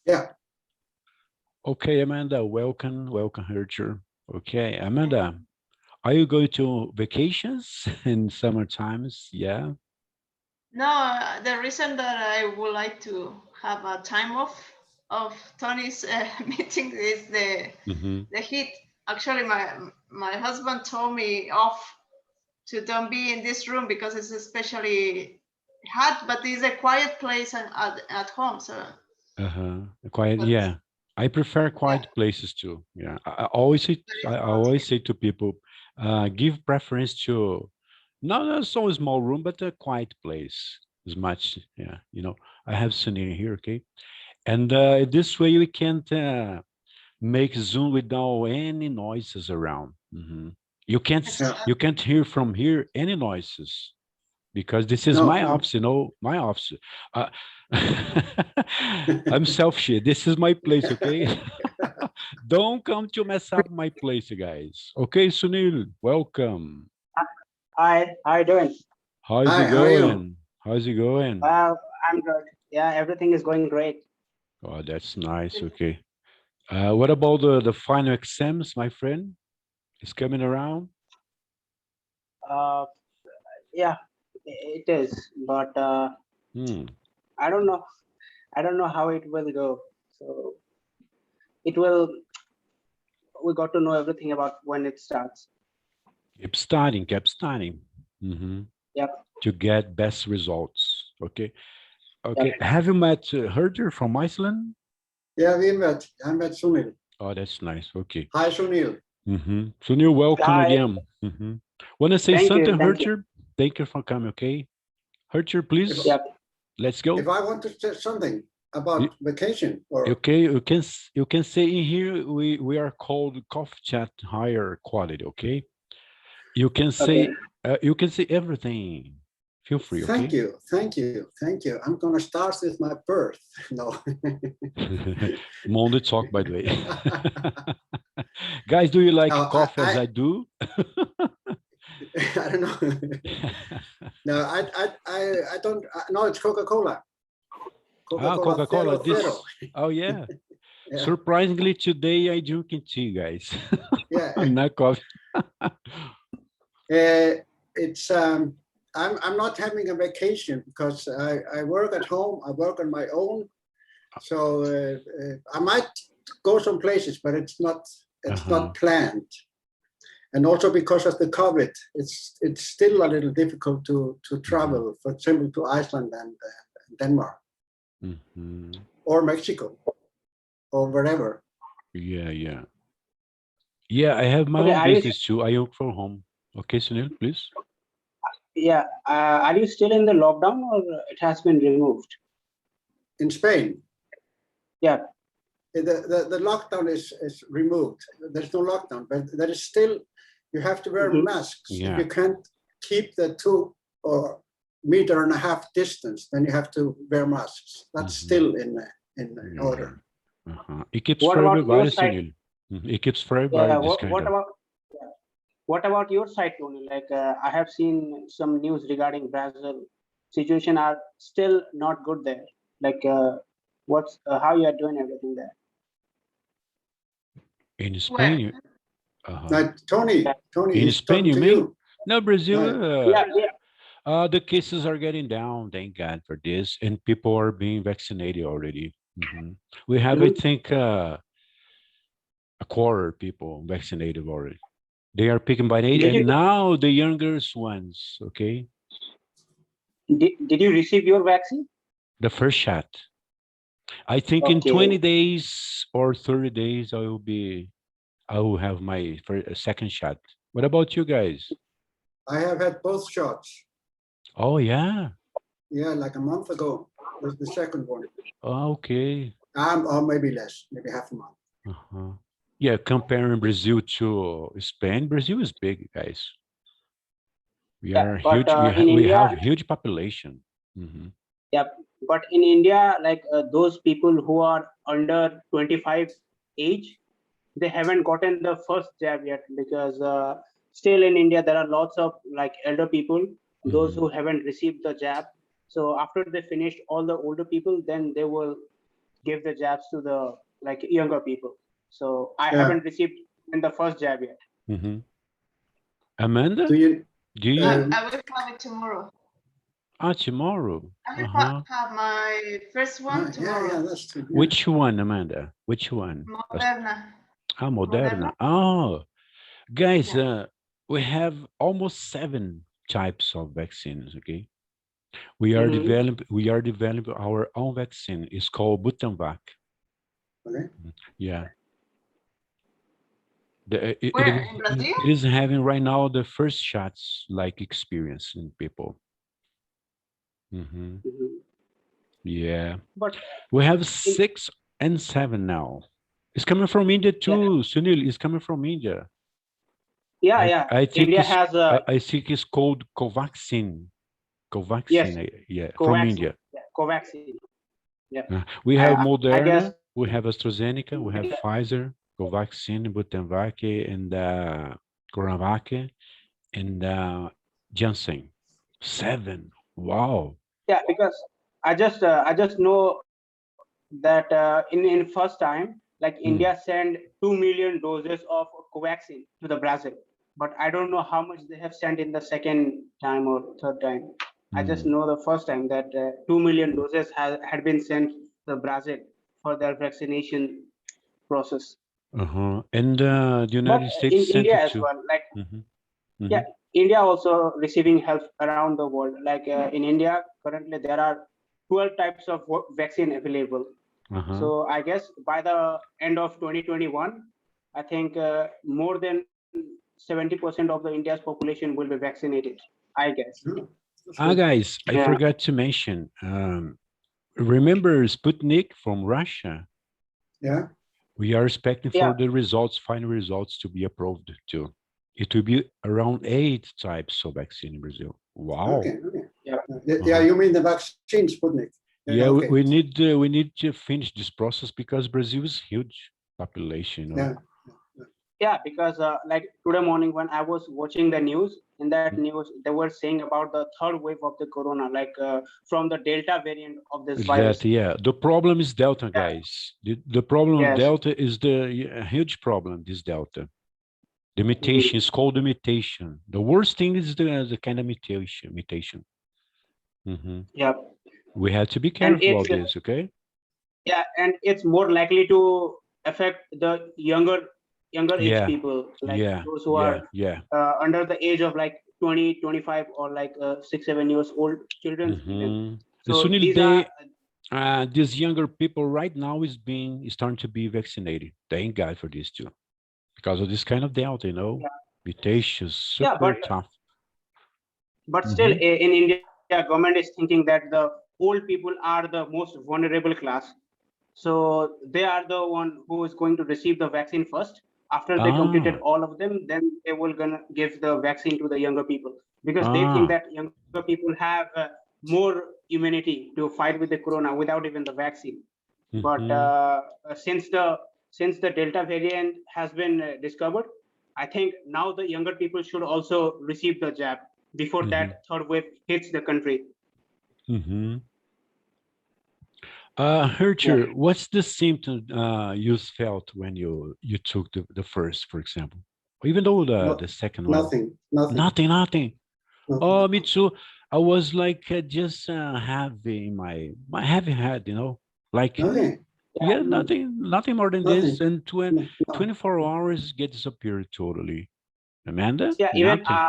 Yeah. Okay, Amanda, welcome, Hercher. Okay, Amanda, are you going to vacations in summer times? Yeah. No, the reason that I would like to have a time off of Tony's meeting is Mm-hmm. the heat. Actually, my husband told me off to don't be in this room because it's especially hot, but it's a quiet place and at home. So, Uh-huh. Quiet, but yeah. I prefer yeah, quiet places too. Yeah. I always say to people, give preference to not so small room, but a quiet place as much. Yeah. I have Sunil here, okay? And this way we can make Zoom without any noises around. You can't Yeah. you can't hear from here any noises because this is No, my no. office, my office. Uh, I'm selfish. This is my place, okay? Don't come to mess up my place, guys. Okay, Sunil, welcome. Hi, how you doing? How's it Hi, how are you? going? How's it going? I'm good. Yeah, everything is going great. Oh, that's nice. Okay. What about the final exams, my friend? Is coming around? Uh, yeah, it is, but Hmm. I don't know. I don't know how it will go. So it will. We got to know everything about when it starts. Keep studying. Hmm. Yep. To get best results. Okay. Yep. Okay. Have you met Herder from Iceland? Yeah, we met. I met Sunil. Oh, that's nice. Okay. Hi, Sunil. Sunil, welcome Hi. again. Want to say Thank you. something, Thank you. Herder? Thank you for coming. Okay. Herder, If, please. Yep. Let's go. if I want to say something You- about vacation or Okay, you can say in here we are called coffee chat higher quality. Okay. Okay. You can say everything. Feel free. thank Okay. you, thank you, thank you. I'm gonna start with my birth. No. Monday talk, by the way. Guys, do you like No, coffee as I do? I don't know. No, I don't. No, it's Coca-Cola. Coca-Cola Coca-Cola. Zero Zero. Oh yeah. Yeah, Surprisingly, today I drinking tea, guys. yeah. Not coffee. It's I'm not having a vacation because I work at home. I work on my own, so I might go some places, but it's Uh-huh. not planned. And also because of the COVID, it's still a little difficult to travel, for example, to Iceland and Denmark Hmm. or Mexico or wherever. Yeah, yeah. Yeah, I have my Okay. own Are you? business too. I work from home. Okay, Sunil, please. Yeah. Are you still in the lockdown or it has been removed? In Spain, Yeah. the lockdown is removed. There's no lockdown, but there is still, you have to wear Mhm. masks. If Yeah. you can't keep the 2.5 meter distance, then you have to wear masks. That's Mhm. still in order. Yeah. Uh-huh. It keeps What for about your everybody, side? Sunil. It keeps for everybody Yeah. this kind What of. about? What about your side, Tony? Like I have seen some news regarding Brazil. Situation are still not good there. Like what's how you are doing everything there? In where? Spain, uh-huh. Now, Tony, In he's Spain, talking you to mean? you. No, Brazil. Right. Yeah, yeah. The cases are getting down. Thank God for this, and people are being vaccinated already. We have, I Mhm. think, a quarter people vaccinated already. They are picking by age, Did you and now the younger ones. Okay, did you receive your vaccine? the first shot. I think in Okay. 20 days or 30 days, I will have my second shot. What about you guys? I have had both shots. Oh yeah. Yeah, like a month ago was the second one. Oh, okay. Or maybe less, maybe half a month. Uh-huh. Yeah, comparing Brazil to Spain, Brazil is big, guys. We Yeah, are but huge. in We India, have huge population. yeah, but in India, like those people who are under 25 age, they haven't gotten the first jab yet because still in India there are lots of like elder people, those who haven't received the jab. So after they finished all the older people, then they will give the jabs to the like younger people. So I Yeah. haven't received in the first jab yet. Mhm. Amanda, Do you, do you? Um, I will have it tomorrow. Tomorrow. I will Uh-huh. have my first one yeah, tomorrow. that's true. Yeah. Which one, Amanda? Which one? Moderna. Moderna. Moderna. Oh, guys, Yeah. we have almost 7 types of vaccines. Okay, we are Mhm. developing our own vaccine. It's called Butanvac. Okay. Yeah. It Where? is, In Brazil? it is having right now the first shots like experience in people. Mhm. Mhm. Yeah, But we have in, 6 and 7 now. It's coming from India yeah, too, Sunil. It's coming from India. yeah, I yeah. I think India it's has a I think it's called Covaxin. yes, Covaxin, yeah, from Covaxin, India. yeah, Covaxin. Yeah, We have I guess Moderna, we have AstraZeneca, we have yeah, Pfizer, Covaxin, Butanvac, and Coronavac, and Janssen. 7. Wow. yeah, because I just know that in first time like Mm, India sent 2 million doses of Covaxin to the Brazil, but I don't know how much they have sent in the second time or third time. I just mm. know the first time that 2 million doses had been sent to Brazil for their vaccination process. Uh-huh. And the But United in States sent India it as too. well, like Mhm, yeah, mhm. India also receiving help around the world. Like in India, currently there are 12 types of vaccine available. Uh-huh. So I guess by the end of 2021, I think more than 70% of the India's population will be vaccinated. I guess. Yeah, that's good. Guys, I Yeah. forgot to mention, remember Sputnik from Russia? Yeah. We are expecting Yeah. for the results, final results to be approved too. It will be around 8 types of vaccine in Brazil. Wow. Okay. Okay. Yeah. Yeah, you mean the vaccine Sputnik? Yeah, Okay. we need to finish this process because Brazil is huge population, you know. Yeah. Yeah, because like today morning when I was watching the news, in that news they were saying about the third wave of the corona, like from the Delta variant of this virus. Exactly, yeah. The problem is Delta, Yeah. guys. The problem of Yes. Delta is a huge problem, this Delta. The mutation is called the mutation. The worst thing is the kind of mutation. Mhm. Yeah. We have to be And careful it's of this, okay? yeah, and it's more likely to affect the younger age Yeah, people, like yeah, those who yeah, are yeah. under the age of like 20, 25, or like 6, 7 years old children even. Mhm. So Sunil, these are these younger people right now is starting to be vaccinated. Thank God for this too, because of this kind of Delta, you know, yeah, mutations, yeah, super tough. but still Mhm. in India, government is thinking that the old people are the most vulnerable class. So they are the one who is going to receive the vaccine first. After they completed Ah, all of them, then they will gonna give the vaccine to the younger people because they think ah. that younger people have more immunity to fight with the corona without even the vaccine. But Mhm. since the Delta variant has been discovered, I think now the younger people should also receive the jab before Mhm. that third wave hits the country. Mhm. Yeah. Hercher, what's the symptom you felt when you took the first, for example? Even though No, the second one, nothing. Nothing. nothing. Nothing. Oh, me too. I was like just having my heavy head, you know, like Okay. yeah, No, nothing more than this, nothing. and No, no. 24 hours get disappeared totally. Amanda, Yeah, nothing.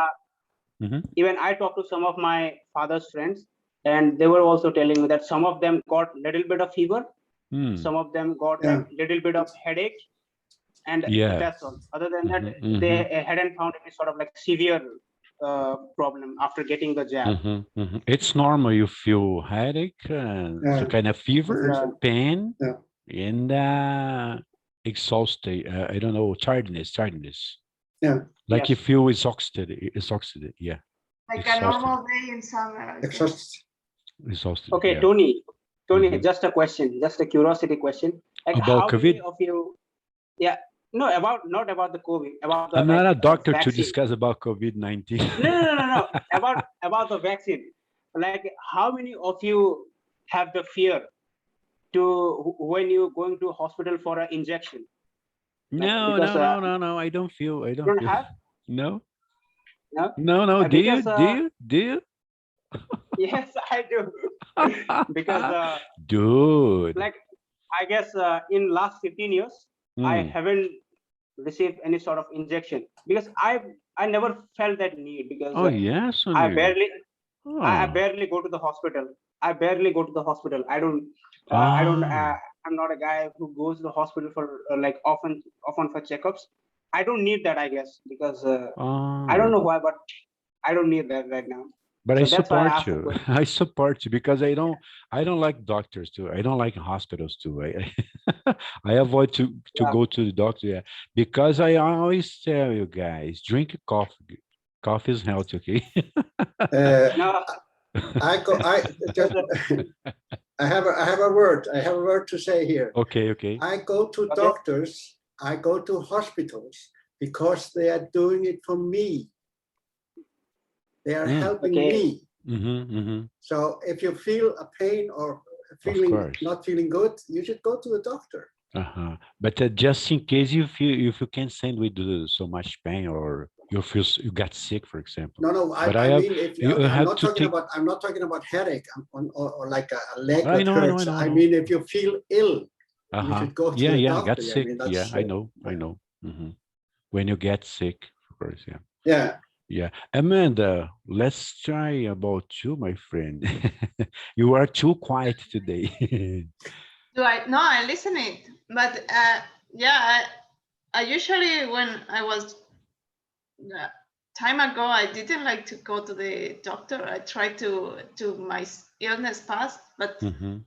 Mhm. even I talked to some of my father's friends, and they were also telling me that some of them got little bit of fever, Hmm. some of them got Yeah. like little bit of headache, and Yeah. that's all. Other than that, Mhm, they mhm, hadn't found any sort of like severe problem after getting the jab. mhm. It's normal. You feel headache, some Yeah. kind of I fever, think so. pain, Yeah. and exhausted. I don't know, tiredness. Yeah. Like you Yes. feel exhausted. Yeah, Like a exhausted. normal day in summer, I guess. Exhausted. Exhausted. Okay, Yeah. Tony, Mhm. just a question, just a curiosity question. Like, About how many COVID, of you? Yeah, no, about not about the COVID, about the I'm like not a doctor to vaccine. discuss about COVID-19. No. About the vaccine. Like, how many of you have the fear to when you're going to hospital for an injection? No, because, no. I don't feel. I don't don't feel. have? No, No? no. Do you? Because, Do you? Do you? yes, I do. Because Dude. like I guess in last 15 years, I Mm. haven't received any sort of injection because I never felt that need because Oh yes, I Sunil. barely I Oh. barely go to the hospital. I barely go to the hospital. I don't Ah. I'm not a guy who goes to the hospital for like often for checkups. I don't need that, I guess, because I don't Ah. know why, but I don't need that right now. But I So that's why I support asked the you. question. I support you because I don't like doctors too. I don't like hospitals too. I avoid to Yeah. go to the doctor, yeah. Because I always tell you guys, drink coffee. Coffee is healthy, okay? No, I just, I have a word. I have a word to say here. Okay. I go to Okay. doctors, I go to hospitals because they are doing it for me. They are helping Okay. me. Mm-hmm. So if you feel a pain or course. not feeling good, you should go to the doctor. Uh-huh. But just in case if you can't stand with so much pain or you got sick, for example. No, But I mean, if you I'm have not to talking take. about, I'm not talking about headache or like a leg I that know. hurts. I mean, if you feel ill, you Uh-huh. should go to Yeah, the got doctor. sick. I mean, Yeah, that's I know. Mhm. When you get sick, of course, yeah. yeah. Yeah. Amanda, let's try about you, my friend. You are too quiet today. Do I? No, I listen it. But yeah, I usually when I was time ago, I didn't like to go to the doctor. I tried to my illness pass, but Mhm.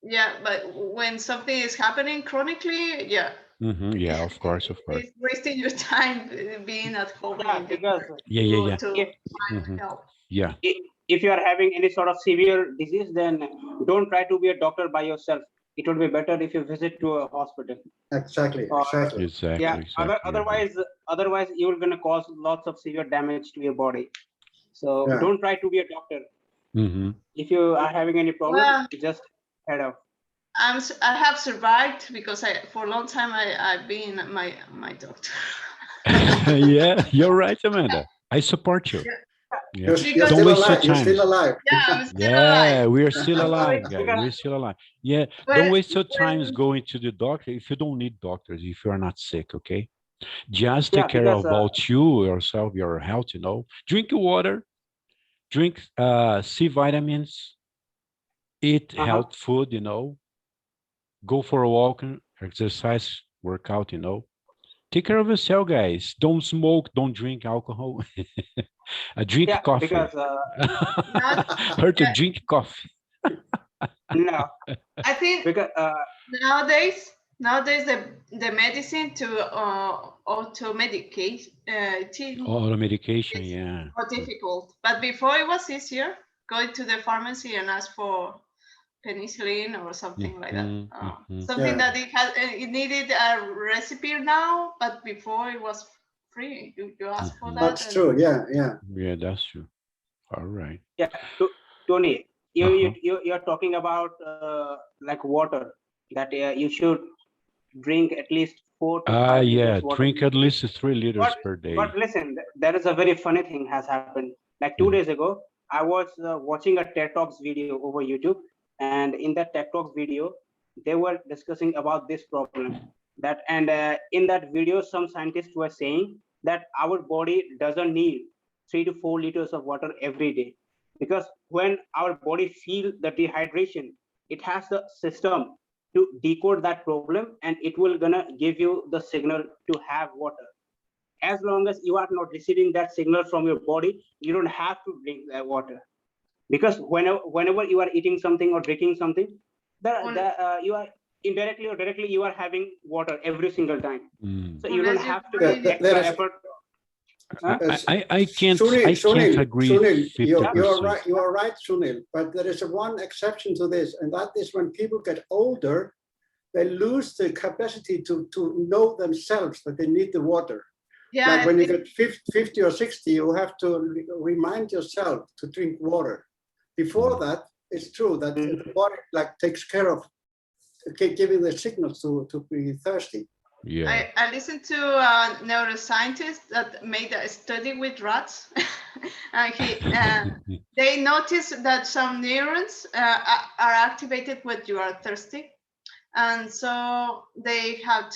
yeah, but when something is happening chronically, yeah, Yeah, of course. it's wasting your time being at home Yeah, and because Yeah. to if Mhm. help. Yeah. if you are having any sort of severe disease, then don't try to be a doctor by yourself. It would be better if you visit to a hospital. Exactly. Or Exactly. yeah, Exactly. otherwise you're gonna cause lots of severe damage to your body. So Yeah. don't try to be a doctor. Mhm. If you are having any problem, Well, just head off. I have survived because for a long time I've been my doctor. Yeah, you're right, Amanda. I support you. Yeah. You're Don't still waste your alive. You're still time. alive. Yeah, I'm still Yeah, alive. we are still alive, Because- guys. Because- We're still alive. Yeah, When- don't waste your times when- going to the doctor if you don't need doctors, if you are not sick, okay? Just Yeah, take care because, about you, yourself, your health, Drink water, drink C vitamins, eat health food, Go for a walk, exercise, work out, Take care of yourself, guys. Don't smoke, don't drink alcohol. Drink yeah, coffee. because Or to drink coffee. no, I think because nowadays the medicine to auto medicate All medication, it's yeah. more difficult. But before it was easier. Going to the pharmacy and ask for penicillin or something like that. Something Yeah. that it needed a recipe now, but before it was free. You ask for that. That's and- true. Yeah. Yeah, that's true. All right. yeah, Tony, Uh-huh. you're talking about like water that you should drink at least 4 to 5 Yeah, liters water. drink at least 3 liters per day. But listen, there is a very funny thing has happened. Like 2 Mhm. days ago, I was watching a TED Talks video over YouTube, and in that TED Talks video, they were discussing about this problem. In that video, some scientists were saying that our body doesn't need 3 to 4 liters of water every day, because when our body feels the dehydration, it has the system to decode that problem, and it will gonna give you the signal to have water. As long as you are not receiving that signal from your body, you don't have to drink that water, because whenever you are eating something or drinking something, you are indirectly or directly you are having water every single time. So you don't Unless you have to breathe. make extra That is- effort. I can't agree. Sunil, 50%. you're right. You are right, Sunil. But there is one exception to this, and that is when people get older, they lose the capacity to know themselves that they need the water. Yeah, Like when you get 50 or 60, you have to remind yourself to drink water. Before that, it's true that the body like takes care of giving the signals to be thirsty. Yeah. I listened to a neuroscientist that made a study with rats, and they noticed that some neurons are activated when you are thirsty, and so they had,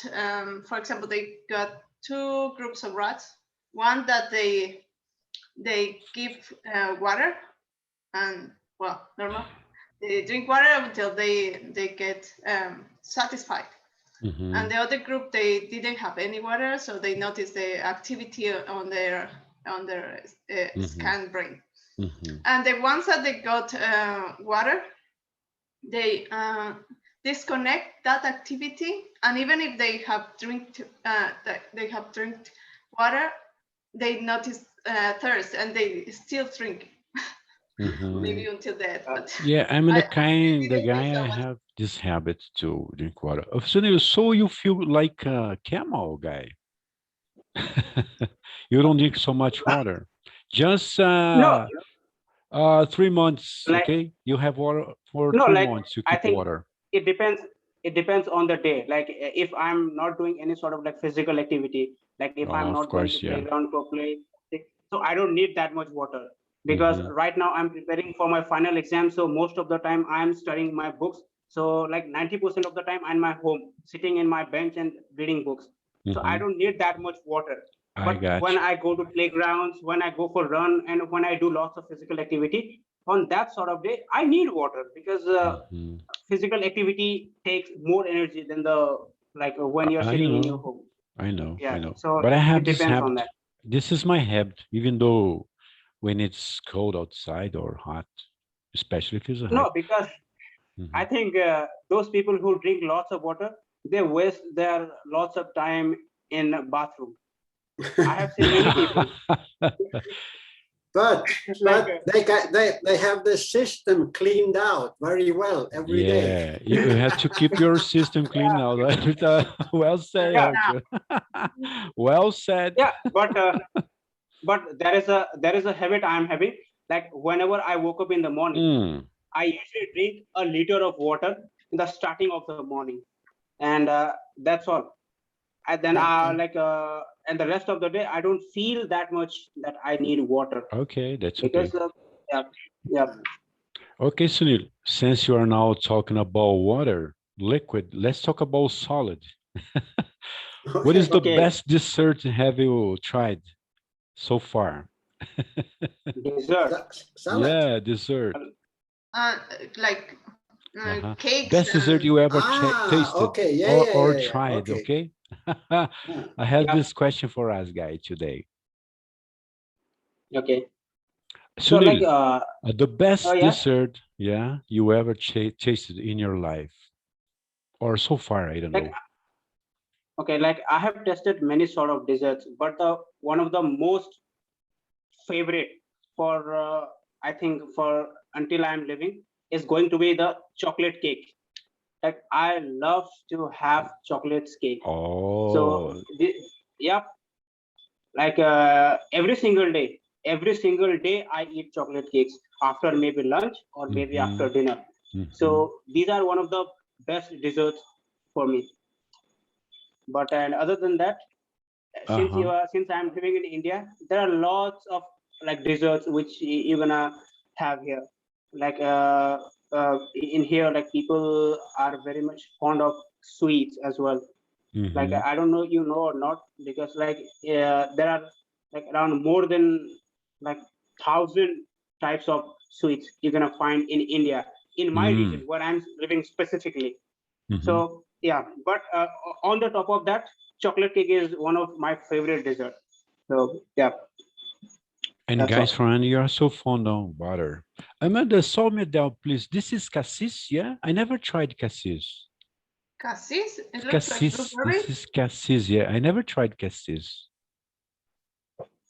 for example, they got 2 groups of rats. One that they give water, and well, normal. They drink water until they get satisfied. Mhm. And the other group, they didn't have any water, so they noticed the activity on their scan brain. Mhm. And the ones that they got water, they disconnect that activity, and even if they have drank water, they notice thirst, and they still drink, Mhm. maybe until death. But Yeah, I'm the I didn't guy. think so I much. have this habit to drink water. Sunil, so you feel like a camel guy. You don't drink so much water. Just No, 3 months, like okay? You have water for no, 3 like months. You I keep think water. it depends. It depends on the day. Like if I'm not doing any sort of like physical activity, like if I'm Of not going course, to yeah. playground for play, so I don't need that much water, because Mhm. right now I'm preparing for my final exam. So most of the time I'm studying my books. So like 90% of the time I'm at home, sitting in my bench and reading books. So I Mhm. don't need that much water. I But got when you. I go to playgrounds, when I go for run, and when I do lots of physical activity, on that sort of day, I need water, because Mhm. physical activity takes more energy than the like when you're I sitting in your know. home. I know. Yeah, I know. so But I have it this depends on habit. that. This is my habit, even though when it's cold outside or hot, especially if it's hot. No, because I Mhm. think those people who drink lots of water, they waste their lots of time in a bathroom. I have seen many people But like they have the system cleaned out very well every day. Yeah, you have to keep your system clean now. Right? Well said, yeah, Archer. Well said. yeah, but there is a habit I'm having. Like whenever I woke up in the morning, Mm, I usually drink a liter of water in the starting of the morning, and that's all. And then and the rest of the day, I don't feel that much that I need water, okay, that's okay. because yeah, yeah. Okay, Sunil, since you are now talking about water, liquid, let's talk about solid. What is Okay. the Okay, best dessert have you tried so far? dessert. Salad. Yeah, dessert. Like cakes Best dessert and you ever tasted Okay. or Yeah. tried, Okay. okay? Yeah. I have Yeah. this question for us, guy, today. Okay, so Sunil, like the best oh yeah, dessert, yeah, you ever tasted in your life or so far, I don't like know. okay, like I have tested many sort of desserts, but the one of the most favorite for I think for until I'm living is going to be the chocolate cake. Like I love to have chocolate cake. So Oh, yeah, like every single day I eat chocolate cakes after maybe lunch or maybe after dinner. So these are one of the best desserts for me. But and other than that, since I'm living in India, there are lots of like desserts which you're gonna have here. Like in here, like people are very much fond of sweets as well. Like I don't know you know or not, because like there are like around more than like 1,000 types of sweets you're gonna find in India, in my region where I'm living specifically. So yeah, but on the top of that, chocolate cake is one of my favorite desserts. So yeah, And that's guys, all. friend, you are so fond of butter. Amanda, solve me down, please. This is cassis, yeah? I never tried cassis. cassis. It looks like Cassis, blueberry. this is cassis, yeah. I never tried cassis.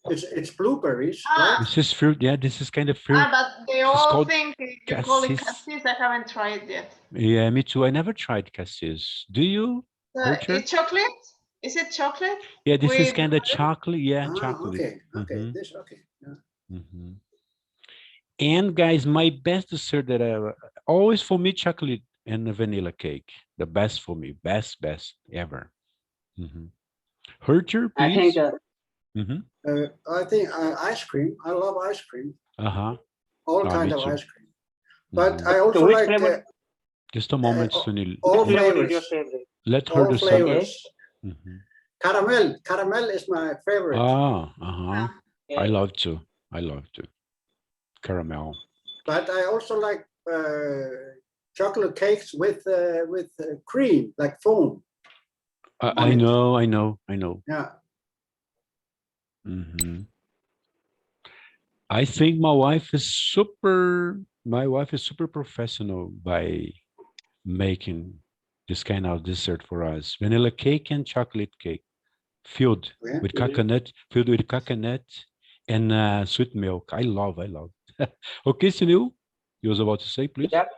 It's blueberries, Ah, right? This is fruit, yeah. This is kind of fruit. but they This is all called think you call it cassis. cassis. I haven't tried yet. Yeah, me too. I never tried cassis. Do you, Archer? It's chocolate. Is it chocolate? Yeah, this is With kind of chocolate. Yeah, Ah, chocolate. okay. This okay. Yeah. Mhm. And guys, my best dessert that I ever, always for me, chocolate and a vanilla cake. The best for me, best ever. Mhm. Herter, I think please. Mhm. I think ice cream. I love ice cream, Uh-huh. all Ah, kinds me of too. ice cream. But Mhm. I so. also Which like flavor? Just a moment, all Sunil. Which all flavor is flavors. your favorite? Let All her some. flavors. Mhm. Caramel is my favorite. Ah, uh-huh. I Okay. love to. I love to. Caramel. But I also like chocolate cakes with cream, like foam. I on it. know, I know, I know. Yeah. Mhm. I think my wife is super professional by making this kind of dessert for us. Vanilla cake and chocolate cake filled Yeah. with Mhm. coconut, and sweet milk. I love. Okay, Sunil, you was about to say, please. Yep.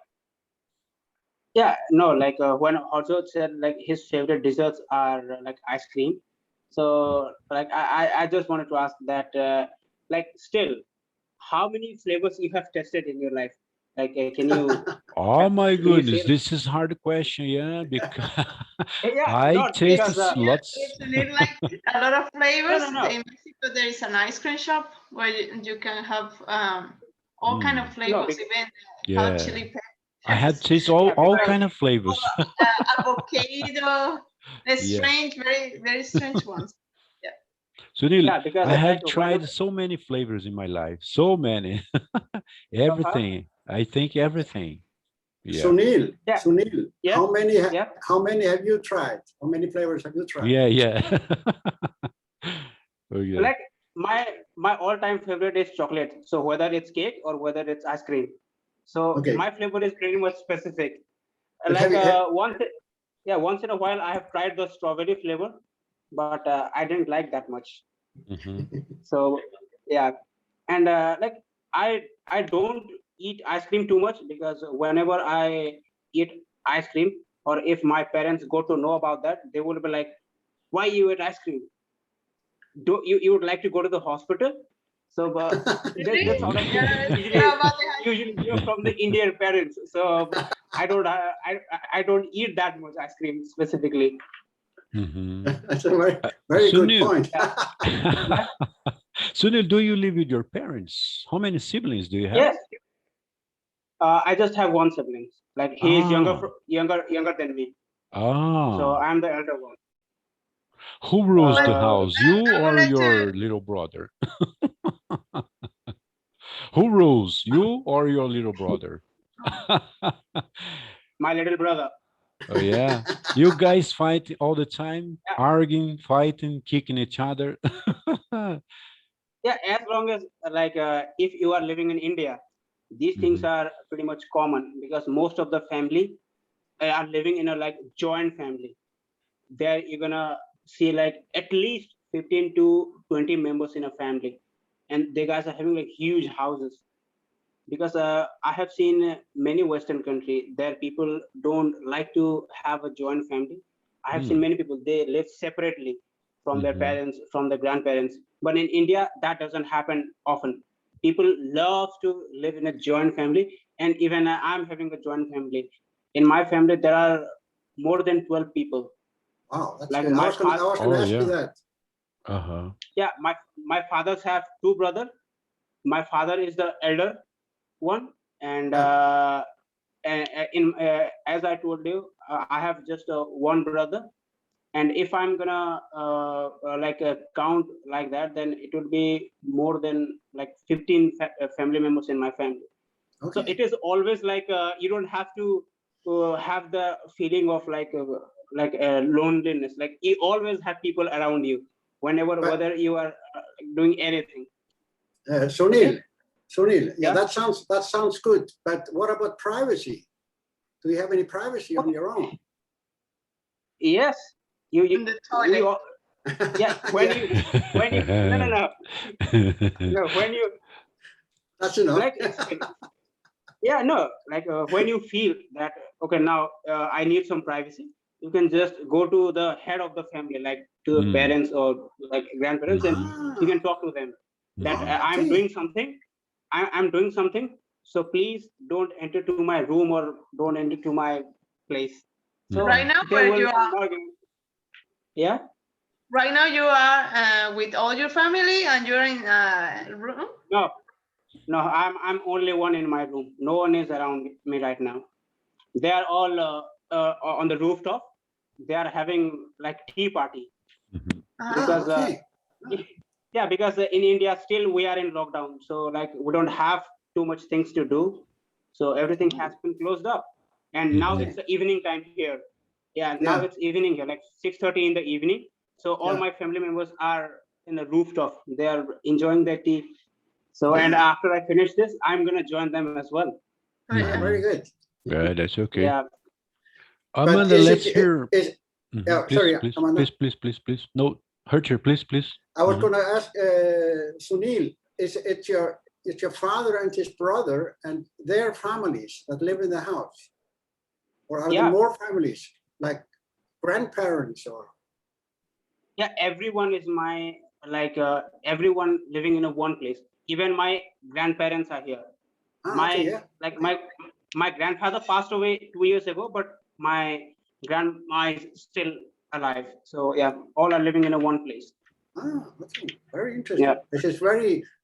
Yeah, no, like when Harjot said like his favorite desserts are like ice cream. So like I just wanted to ask that like still, how many flavors you have tested in your life? Like can you Oh my can you say? goodness, this is hard question, yeah, because Yeah, I not tasted because Yeah, lots. it's need like a lot of flavors. no. In Mexico, there is an ice cream shop where you can have all kind of Mm, No, flavors, because, even hot yeah, chili I had peppers, taste yeah, all because kind of flavors. avocado. The Yeah. strange, very strange ones. Yeah. Sunil, yeah, because I like have whenever tried so many flavors in my life, so many. uh-huh, Everything. I think everything. Yeah. yeah, Sunil, yeah, yeah. how many have you tried? How many flavors have you tried? Yeah, yeah. Oh, yeah. Like my all-time favorite is chocolate. So whether it's cake or whether it's ice cream. So Okay, my flavor is pretty much specific. but Like have, once in a while I have tried the strawberry flavor, but I didn't like that much. Mhm. So yeah, and like I don't eat ice cream too much because whenever I eat ice cream or if my parents go to know about that, they will be like, "Why you eat ice cream? Do you would like to go to the hospital?" So Really? that's all Mhm. I How about usually hear from the Indian parents. So I don't eat that much ice cream specifically. Mhm. that's a very good Sunil, point. Yeah, yeah. Sunil, do you live with your parents? How many siblings do you have? Yes, I just have one sibling. Like he is Ah, younger than me. So ah. I'm the elder one. Who rules but the Uh, house, you I would or like to. your little brother? Who rules, you or your little brother? my little brother. Oh yeah. You guys fight all the time, Yeah, arguing, fighting, kicking each other. yeah. As long as like if you are living in India, these things Mhm. are pretty much common because most of the family are living in a like joint family. There you're gonna see like at least 15 to 20 members in a family, and they guys are having like huge houses. Because I have seen many Western country there people don't like to have a joint family. I have seen Hmm. many people they live separately from their Mhm. parents, from their grandparents. But in India, that doesn't happen often. People love to live in a joint family, and even I'm having a joint family. In my family, there are more than 12 people. Wow, that's Like good. my I father, was gonna Oh ask you yeah. that. Uh-huh. yeah, my fathers have two brothers. My father is the elder one, and Yeah. as I told you, I have just one brother, and if I'm gonna like count like that, then it would be more than like 15 family members in my family. So Okay. it is always like you don't have to have the feeling of like loneliness. Like you always have people around you whenever But whether you are doing anything. Sunil, Okay, yeah, yeah, that sounds good. But what about privacy? Do you have any privacy on okay, your own? yes, you In the we toilet. all. Yeah, Yeah, when you no when you that's enough. like yeah, no, like when you feel that okay, now I need some privacy, you can just go to the head of the family, like to the Mm. parents or like grandparents, and Mhm. you Ah, can talk to them that Mhm. I'm okay. doing something, I'm doing something, so please don't enter to my room or don't enter to my place. So Mhm. Right now, they where will you are? not give- Yeah. Right now, you are with all your family, and you're in a room. No, no, I'm only one in my room. No one is around me right now. They are all on the rooftop. They are having like tea party Mhm. because okay. yeah, because in India still we are in lockdown, so like we don't have too much things to do, so everything has been closed up, and now Mhm. it's the evening time here. Yeah, now Yeah. it's evening here, like 6:30 in the evening. So all Yeah. my family members are in the rooftop. They are enjoying their tea. So and after I finish this, I'm gonna join them as well. Yeah, very Mhm. good. Yeah, that's okay. Yeah. But Amanda, is let's it, hear. is, Mhm. yeah, Please, sorry, please, Amanda. please. No, Hercher, please. I was Mhm. going to ask Sunil, is it your father and his brother and their families that live in the house? Or are there Yeah. more families, like grandparents or? Yeah, everyone is my like everyone living in a one place. Even my grandparents are here. My Okay, yeah. like my grandfather passed away 2 years ago, but my grandma is still alive. So yeah, all are living in a one place. Okay, very interesting. Yeah. This is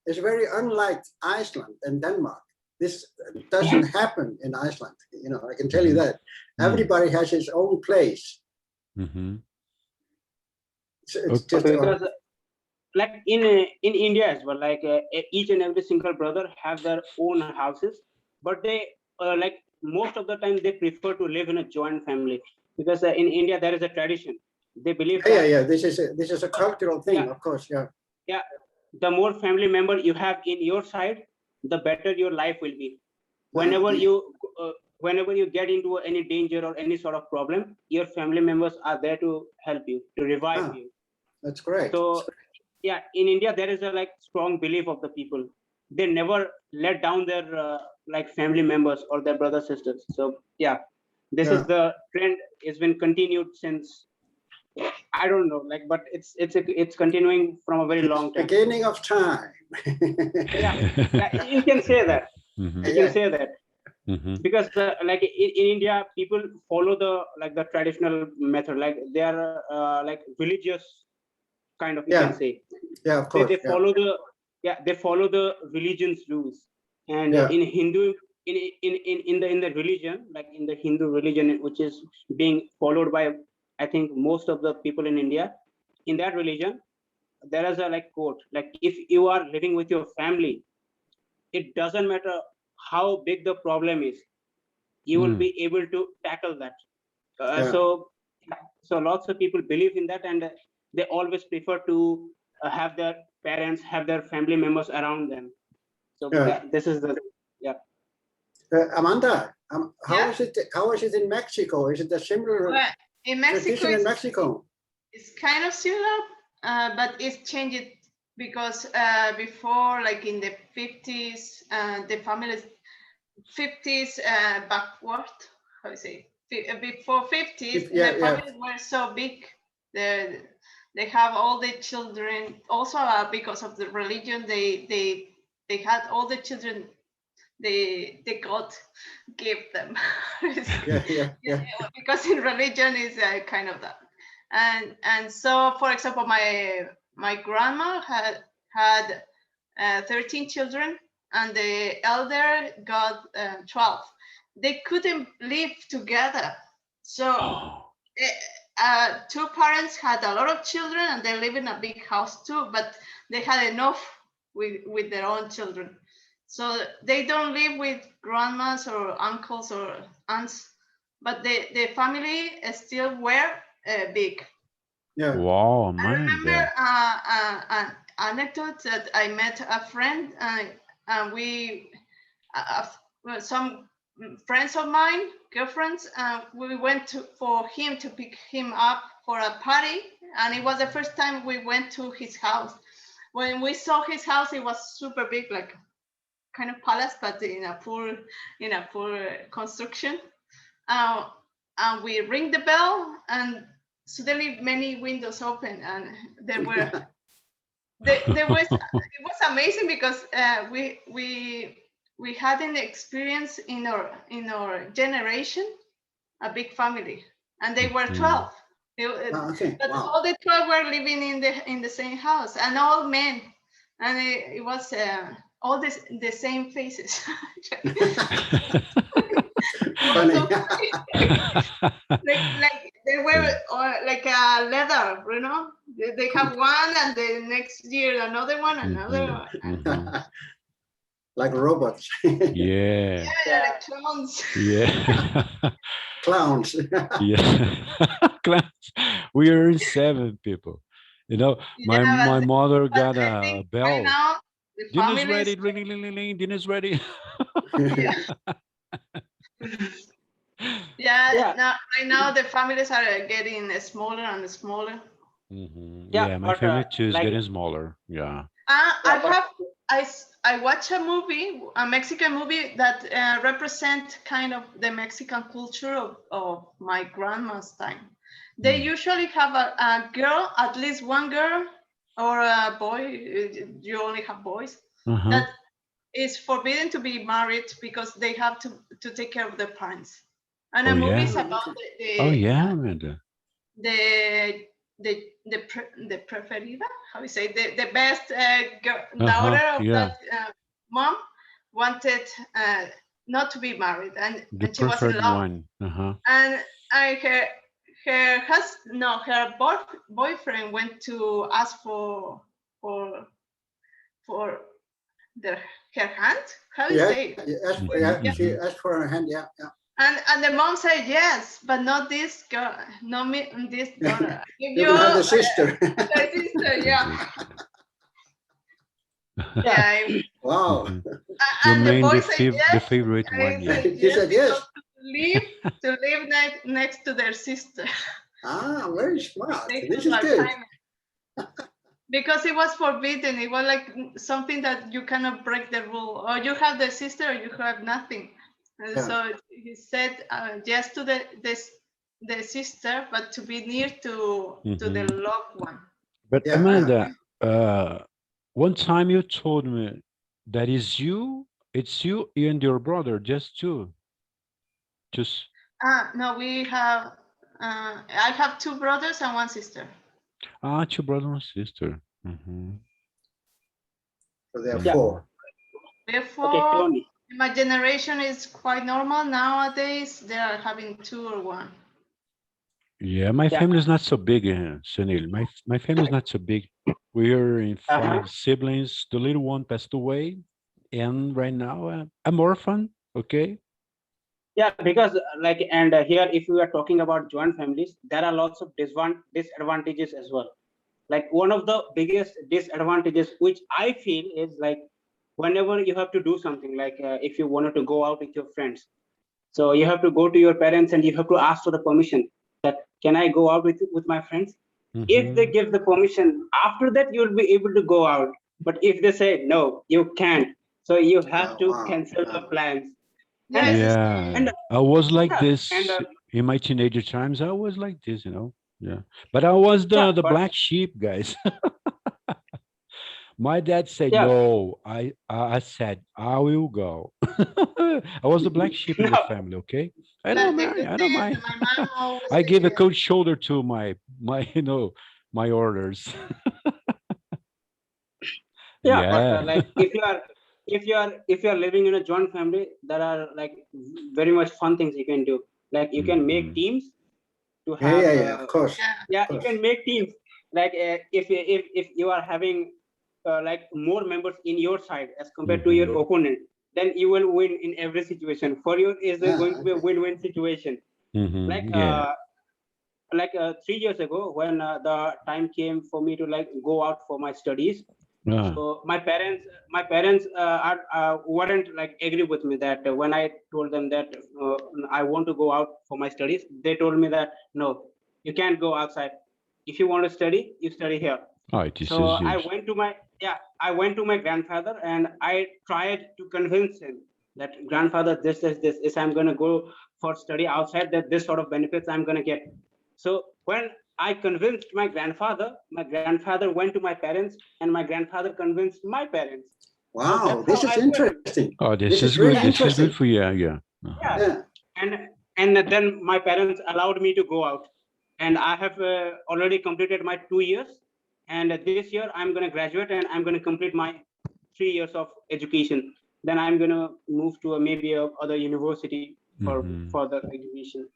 it's very unlike Iceland and Denmark. This doesn't happen in Iceland. You know, I can tell you that. Everybody has his own place. Mhm. It's Okay. just Because like in India as well, like each and every single brother have their own houses, but they like most of the time they prefer to live in a joint family because in India there is a tradition. They believe that yeah. This is a cultural thing, Yeah. of course. Yeah. yeah, the more family member you have in your side, the better your life will be. Whenever okay. whenever you get into any danger or any sort of problem, your family members are there to help you, to revive you. That's great. So yeah, in India there is a like strong belief of the people. They never let down their like family members or their brothers sisters. So yeah, this is the trend. It's been continued since I don't know, like, but it's continuing from a very long time. Beginning of time. Yeah, you can say that. Mhm. You can say that Mhm. because like in India, people follow the like the traditional method. Like they are like religious kind of, you can say. Yeah, of course. They follow they follow the religion's rules. And Yeah. in Hindu, in the religion, like in the Hindu religion, which is being followed by I think most of the people in India, in that religion, there is a like quote, like if you are living with your family, it doesn't matter how big the problem is, you will be able to tackle that. Yeah. So lots of people believe in that, and they always prefer to have their parents, have their family members around them. So this is the Amanda, how Yeah. is it? How is it in Mexico? Is it a similar Well, in Mexico, tradition in Mexico? it's kind of similar, but it's changed because before, like in the 50s, the families 50s backward, how you say, before 50s, the families were so big. They have all the children. Also, because of the religion, they had all the children. They God gave them. Because in religion is kind of that. And so, for example, my grandma had 13 children, and the elder got 12. They couldn't live together, so two parents had a lot of children, and they live in a big house too, but they had enough with their own children. So they don't live with grandmas or uncles or aunts, but the family still were big. Yeah. Wow, I man. remember an anecdote that I met a friend, and we, some friends of mine, girlfriends, we went for him to pick him up for a party, and it was the first time we went to his house. When we saw his house, it was super big, like kind of palace, but in a poor construction. And we ring the bell, and suddenly many windows open, and there were there was it was amazing because we had an experience in our generation, a big family, and they were Mhm. 12. Okay, But wow. all the 12 were living in the same house, and all men, and it was all the same faces. It was so funny. Like they were like a leather, you know. They have one, and the next year another one, another Mhm, one. And mhm. Like robots, Yeah, yeah, like clowns. yeah, clowns. yeah. Class. We are 7 people. You know, my Yeah, mother but got I a think right bell. now the Dinner's families, ready. Ring, ring, ring, ring, ring. Dinner's ready. yeah, yeah. Yeah, Now right now the families are getting smaller and smaller. Mhm. yeah, Yeah, my but family too is like, getting smaller. Yeah. I yeah, but have I watch a movie, a Mexican movie that represent kind of the Mexican culture of my grandma's time. They Mm. usually have a girl, at least one girl or a boy. You only have boys Uh-huh. that is forbidden to be married because they have to take care of their parents. And Oh, a movie yeah. is about Oh, yeah, Amanda. the preferida, how you say, the best Uh-huh. daughter of Yeah. that mom wanted not to be married, The and she was in preferred love, one. Uh-huh. and her boyfriend went to ask for for the her hand, how you Yeah, say it? yeah, Mhm, she mhm. asked for her hand, yeah, And the mom said yes, but not this girl, not me, this daughter. I give You you can have the sister. the sister, yeah. yeah, Yeah, Wow. Mhm. You and the mean boy said the yes. favorite one, I yeah. said He yes said because yes. to live next to their sister. Ah, very smart. They This have is like good. time because it was forbidden. It was like something that you cannot break the rule, or you have the sister, or you have nothing. And Yeah. so he said yes to the sister, but to be near to the Mhm. loved one. But Yeah, Amanda, one time you told me that is you, it's you and your brother, just two. Just No, we have. I have two brothers and one sister. two brother and sister. Mhm. so there are yeah. four. Okay, Therefore, Tony. my generation is quite normal nowadays. They are having two or one. Yeah, my Yeah. family is not so big, Sunil. My family is not so big. We are in Uh-huh. 5 siblings. The little one passed away, and right now I'm orphan. Okay. Yeah, because like, and here, if we are talking about joint families, there are lots of disadvantages as well. Like one of the biggest disadvantages, which I feel, is like whenever you have to do something, like if you wanted to go out with your friends, so you have to go to your parents and you have to ask for the permission that can I go out with my friends? If they Mhm. give the permission, after that you'll be able to go out. But if they say no, you can't, so you have to Wow. cancel the plans. Yeah, And it's the Yeah, same. I was like yeah, and this in my teenager times. I was like this, you know. Yeah, but I was yeah, the but black sheep, guys. My dad said yeah, no. I said I will go. I was the black sheep in the no, family. Okay, I don't But the mind. good I don't thing is mind. that my mom always I said gave a yes. cold shoulder to my my orders. yeah, but Yeah. like if you are living in a joint family, there are like very much fun things you can do. Like you can make Mhm. teams to Yeah, have yeah, of course. Yeah. yeah, Of you course. can make teams. Like if you are having like more members in your side as compared to your Mhm. opponent, then you will win in every situation. For you, is Yeah, going to be a okay. win-win situation. Like Mhm. Yeah. 3 years ago, when the time came for me to like go out for my studies, Ah. so my parents wouldn't like agree with me that when I told them that I want to go out for my studies, they told me that no, you can't go outside. If you want to study, you study here. Oh, this So is I yours. went to my yeah, I went to my grandfather and I tried to convince him that grandfather, this is I'm gonna go for study outside, that this sort of benefits I'm gonna get. So when I convinced my grandfather went to my parents, and my grandfather convinced my parents. Wow, that's this how is I learned. interesting. Oh, This this is is really good. This is interesting. good for you. Yeah. Yeah. Yeah. And then my parents allowed me to go out, and I have already completed my 2 years, and this year I'm going to graduate, and I'm going to complete my 3 years of education. Then I'm going to move to maybe a other university for Mhm. further education.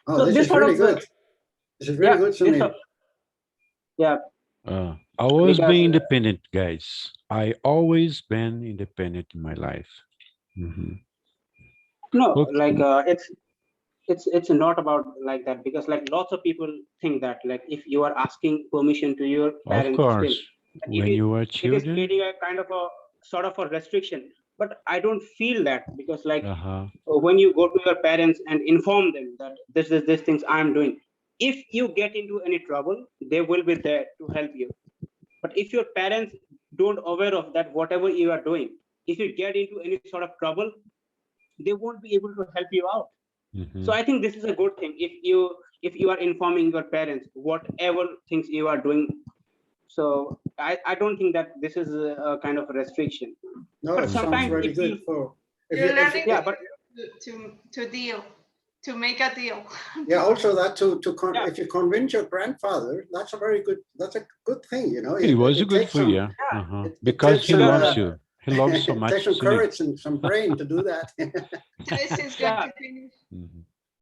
Oh, So this this is sort really of, good. This is really yeah, good, this Sunil. sort- yeah, Always Because, be independent, guys. I always been independent in my life. Mhm. no, Okay. like it's not about like that, because like lots of people think that like if you are asking permission to your Of parents still, course, then when you were it is children. creating a kind of a sort of a restriction. But I don't feel that, because like Uh-huh. when you go to your parents and inform them that this is this things I'm doing, if you get into any trouble, they will be there to help you. But if your parents don't aware of that, whatever you are doing, if you get into any sort of trouble, they won't be able to help you out. Mhm. So I think this is a good thing if you are informing your parents whatever things you are doing. So I don't think that this is a kind of a restriction. No, But it sounds sometimes really if good you- for. If You're you, if, learning Yeah, but to deal, to make a deal. yeah, also that Yeah. if you convince your grandfather, that's a very good. That's a good thing, you know. It was good takes for some, you. Yeah. Uh-huh. it Because takes he some, loves you. He loves so it much. takes some Sunil. courage and some brain to do that. This is good Yeah. to finish. Mhm.